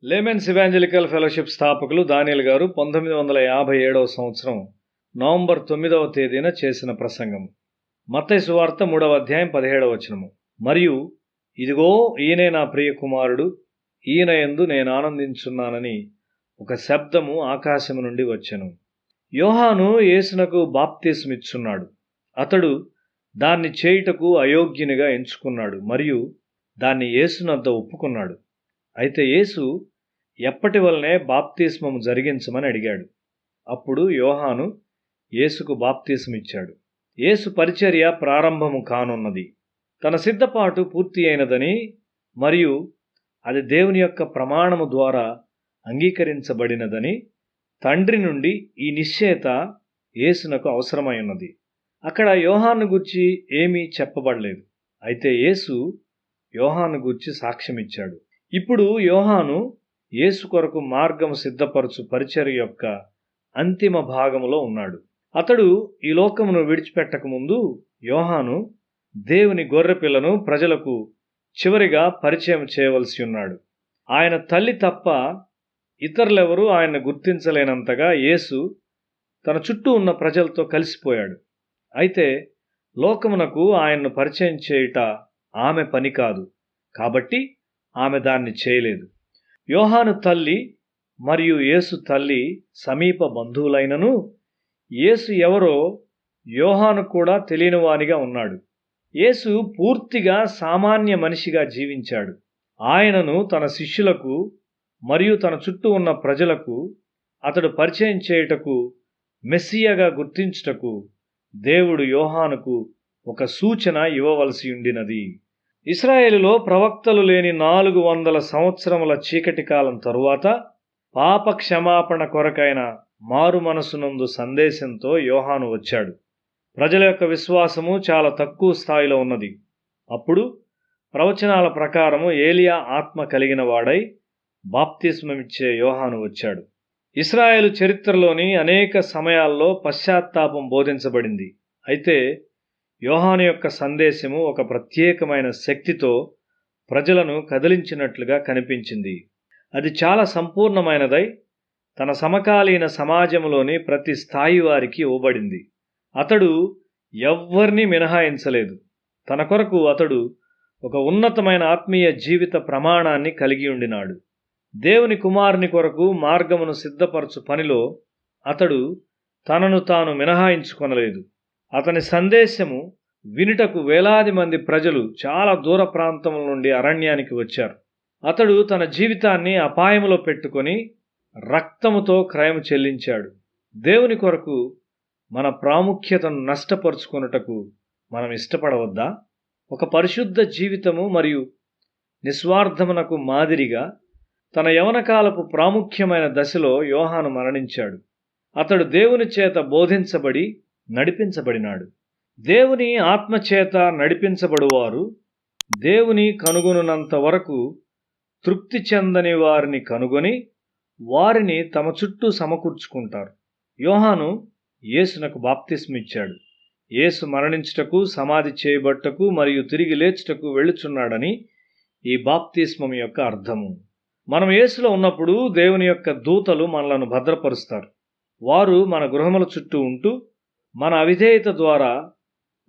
Laymen's evangelical fellowship స్థాపకులు దానియేల్ గారు 1957వ సంవత్సరం నవంబర్ 9వ తేదీన చేసిన ప్రసంగం. మత్తయి సువార్త 3వ అధ్యాయం 17వ వచనము. మరియు ఇదిగో ఈయనే నా ప్రియ కుమారుడు, ఈయన యందు నేను ఆనందించున్నానని ఒక శబ్దము ఆకాశము నుండి వచ్చెను. యోహాను యేసునకు బాప్తిస్మిచ్చున్నాడు. అతడు దాన్ని చేయుటకు అయోగ్యునిగా ఎంచుకున్నాడు మరియు దాన్ని యేసునద్ద ఒప్పుకున్నాడు. అయితే యేసు ఎప్పటి వలనే బాప్తిస్మము జరిగించమని అడిగాడు. అప్పుడు యోహాను యేసుకు బాప్తిస్మిచ్చాడు. యేసు పరిచర్య ప్రారంభము కానున్నది. తన సిద్ధపాటు పూర్తి అయినదని మరియు అది దేవుని యొక్క ప్రమాణము ద్వారా అంగీకరించబడినదని తండ్రి నుండి ఈ నిశ్చయత యేసునకు అవసరమై ఉన్నది. అక్కడ యోహాను గూర్చి ఏమీ చెప్పబడలేదు. అయితే యేసు యోహాను గూర్చి సాక్ష్యమిచ్చాడు. ఇప్పుడు యోహాను యేసు కొరకు మార్గము సిద్ధపరచు పరిచర్య యొక్క అంతిమ భాగములో ఉన్నాడు. అతడు ఈ లోకమును విడిచిపెట్టక ముందు యోహాను దేవుని గొర్రెపిల్లను ప్రజలకు చివరిగా పరిచయం చేయవలసి ఉన్నాడు. ఆయన తల్లి తప్ప ఇతరులెవరూ ఆయన్ను గుర్తించలేనంతగా యేసు తన చుట్టూ ఉన్న ప్రజలతో కలిసిపోయాడు. అయితే లోకమునకు ఆయన్ను పరిచయం చేయుట ఆమె పని కాదు, కాబట్టి ఆమె దాన్ని చేయలేదు. యోహాను తల్లి మరియు యేసు తల్లి సమీప బంధువులైనను యేసు ఎవరో యోహాను కూడా తెలియనివానిగా ఉన్నాడు. యేసు పూర్తిగా సామాన్య మనిషిగా జీవించాడు. ఆయనను తన శిష్యులకు మరియు తన చుట్టూ ఉన్న ప్రజలకు అతడు పరిచయం చేయుటకు, మెస్సియాగా గుర్తించుటకు దేవుడు యోహానుకు ఒక సూచన ఇవ్వవలసి ఉండినది. ఇశ్రాయేలులో ప్రవక్తలు లేని 400 సంవత్సరముల చీకటి కాలం తరువాత పాప క్షమాపణ కొరకైన మారు మనసునందు సందేశంతో యోహాను వచ్చాడు. ప్రజల యొక్క విశ్వాసము చాలా తక్కువ స్థాయిలో ఉన్నది. అప్పుడు ప్రవచనాల ప్రకారము ఏలియా ఆత్మ కలిగిన వాడై బాప్తిస్మమిచ్చే యోహాను వచ్చాడు. ఇశ్రాయేలు చరిత్రలోని అనేక సమయాల్లో పశ్చాత్తాపం బోధించబడింది. అయితే యోహాను యొక్క సందేశము ఒక ప్రత్యేకమైన శక్తితో ప్రజలను కదిలించినట్లుగా కనిపించింది. అది చాలా సంపూర్ణమైనదై తన సమకాలీన సమాజంలోని ప్రతి స్థాయి వారికి ఇవ్వబడింది. అతడు ఎవ్వరినీ మినహాయించలేదు. తన కొరకు అతడు ఒక ఉన్నతమైన ఆత్మీయ జీవిత ప్రమాణాన్ని కలిగి ఉండినాడు. దేవుని కుమారుని కొరకు మార్గమును సిద్ధపరచు పనిలో అతడు తనను తాను మినహాయించుకొనలేదు. అతని సందేశము వినుటకు వేలాది మంది ప్రజలు చాలా దూర ప్రాంతముల నుండి అరణ్యానికి వచ్చారు. అతడు తన జీవితాన్ని అపాయములో పెట్టుకొని రక్తముతో క్రయము చెల్లించాడు. దేవుని కొరకు మన ప్రాముఖ్యతను నష్టపరుచుకొనుటకు మనం ఇష్టపడవద్దా? ఒక పరిశుద్ధ జీవితము మరియు నిస్వార్థమునకు మాదిరిగా తన యవనకాలపు ప్రాముఖ్యమైన దశలో యోహాను మరణించాడు. అతడు దేవుని చేత బోధించబడి నడిపించబడినాడు. దేవుని ఆత్మచేత నడిపించబడువారు దేవుని కనుగొనున్నంత వరకు తృప్తి చెందని వారిని కనుగొని వారిని తమ చుట్టూ సమకూర్చుకుంటారు. యోహాను యేసునకు బాప్తిస్మిచ్చాడు. యేసు మరణించుటకు, సమాధి చేయబట్టకు మరియు తిరిగి లేచుటకు వెళ్ళుచున్నాడని ఈ బాప్తిస్మం యొక్క అర్థము. మనం యేసులో ఉన్నప్పుడు దేవుని యొక్క దూతలు మనలను భద్రపరుస్తారు. వారు మన గృహముల చుట్టూ ఉంటూ మన అవిధేయత ద్వారా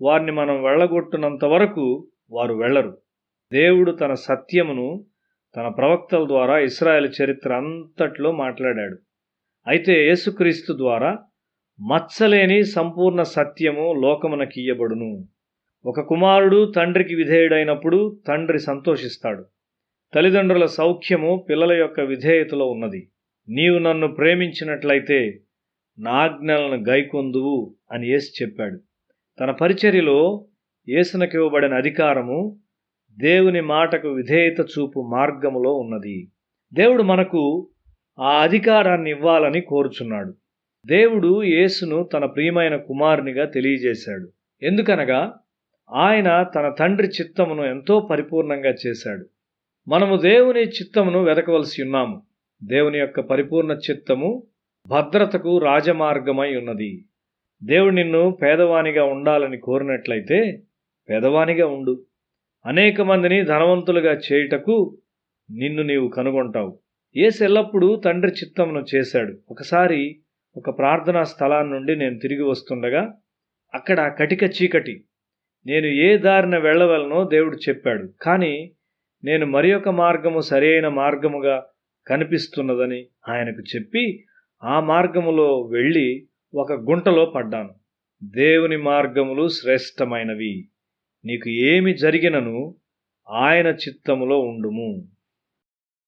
వారిని మనం వెళ్ళగొట్టునంత వరకు వారు వెళ్ళరు. దేవుడు తన సత్యమును తన ప్రవక్తల ద్వారా ఇశ్రాయేలు చరిత్ర అంతట్లో మాట్లాడాడు. అయితే యేసుక్రీస్తు ద్వారా మచ్చలేని సంపూర్ణ సత్యము లోకమునకియ్యబడును. ఒక కుమారుడు తండ్రికి విధేయుడైనప్పుడు తండ్రి సంతోషిస్తాడు. తల్లిదండ్రుల సౌఖ్యము పిల్లల యొక్క విధేయతలో ఉన్నది. నీవు నన్ను ప్రేమించినట్లయితే నా ఆజ్ఞలను గైకొందువు అని యేసు చెప్పాడు. తన పరిచర్యలో యేసునకు ఇవ్వబడిన అధికారము దేవుని మాటకు విధేయత చూపు మార్గములో ఉన్నది. దేవుడు మనకు ఆ అధికారాన్ని ఇవ్వాలని కోరుచున్నాడు. దేవుడు యేసును తన ప్రియమైన కుమారునిగా తెలియజేశాడు. ఎందుకనగా ఆయన తన తండ్రి చిత్తమును ఎంతో పరిపూర్ణంగా చేశాడు. మనము దేవుని చిత్తమును వెతకవలసి ఉన్నాము. దేవుని యొక్క పరిపూర్ణ చిత్తము భద్రతకు రాజమార్గమై ఉన్నది. దేవుడు నిన్ను పేదవానిగా ఉండాలని కోరినట్లయితే పేదవానిగా ఉండు. అనేక మందిని ధనవంతులుగా చేయుటకు నిన్ను నీవు కనుగొంటావు. యేసు ఎల్లప్పుడూ తండ్రి చిత్తమును చేశాడు. ఒకసారి ఒక ప్రార్థనా స్థలాన్ని నుండి నేను తిరిగి వస్తుండగా అక్కడ కటిక చీకటి. నేను ఏ దారిన వెళ్ళవలనో దేవుడు చెప్పాడు. కానీ నేను మరి ఒక మార్గము సరైన మార్గముగా కనిపిస్తున్నదని ఆయనకు చెప్పి ఆ మార్గములో వెళ్ళి ఒక గుంటలో పడ్డాను. దేవుని మార్గములు శ్రేష్టమైనవి. నీకు ఏమి జరిగినను ఆయన చిత్తములో ఉండుము.